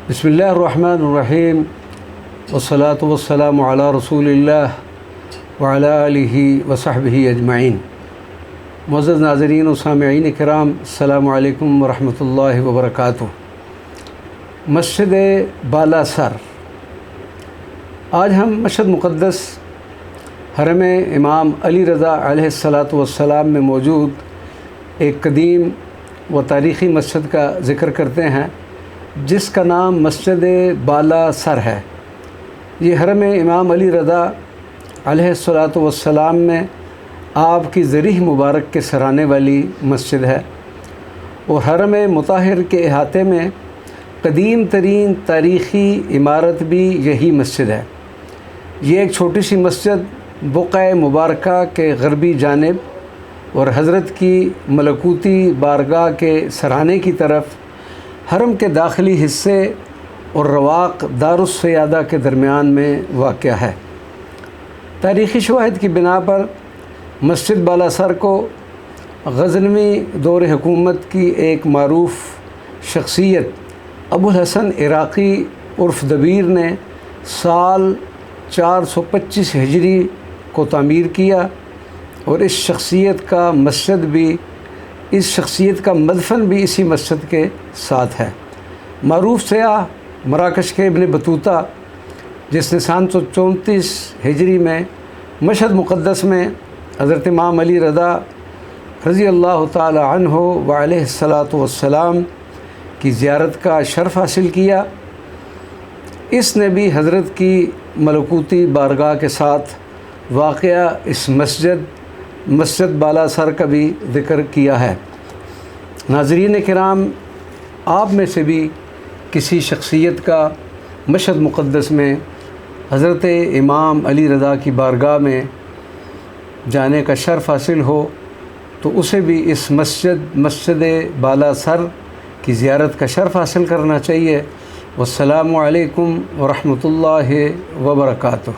بسم اللہ الرحمن الرحیم والصلاة والسلام علی رسول اللہ وعلی آلہ وصحبہ اجمعین۔ معزز ناظرین و سامعین کرام، السلام علیکم ورحمۃ اللہ وبرکاتہ۔ مسجد بالا سر، آج ہم مشہد مقدس حرم امام علی رضا علیہ الصلاۃ والسلام میں موجود ایک قدیم و تاریخی مسجد کا ذکر کرتے ہیں جس کا نام مسجد بالا سر ہے۔ یہ حرم امام علی رضا علیہ الصلاۃ والسلام میں آپ کی ذریح مبارک کے سرانے والی مسجد ہے، اور حرم مطہر کے احاطے میں قدیم ترین تاریخی عمارت بھی یہی مسجد ہے۔ یہ ایک چھوٹی سی مسجد بقعہ مبارکہ کے غربی جانب اور حضرت کی ملکوتی بارگاہ کے سرانے کی طرف حرم کے داخلی حصے اور رواق دار السیادہ کے درمیان میں واقع ہے۔ تاریخی شواہد کی بنا پر مسجد بالا سر کو غزنوی دور حکومت کی ایک معروف شخصیت ابو الحسن عراقی عرف دبیر نے سال 425 ہجری کو تعمیر کیا، اور اس شخصیت کا مدفن بھی اسی مسجد کے ساتھ ہے۔ معروف سیاح مراکش کے ابن بطوطہ، جس نے 734 ہجری میں مشہد مقدس میں حضرت امام علی رضا رضی اللہ تعالی عنہ و علیہ الصلاۃ والسلام کی زیارت کا شرف حاصل کیا، اس نے بھی حضرت کی ملکوتی بارگاہ کے ساتھ واقعہ اس مسجد بالا سر کا بھی ذکر کیا ہے۔ ناظرین کرام، آپ میں سے بھی کسی شخصیت کا مشہد مقدس میں حضرت امام علی رضا کی بارگاہ میں جانے کا شرف حاصل ہو تو اسے بھی اس مسجد بالا سر کی زیارت کا شرف حاصل کرنا چاہیے۔ والسلام علیکم ورحمۃ اللہ وبرکاتہ۔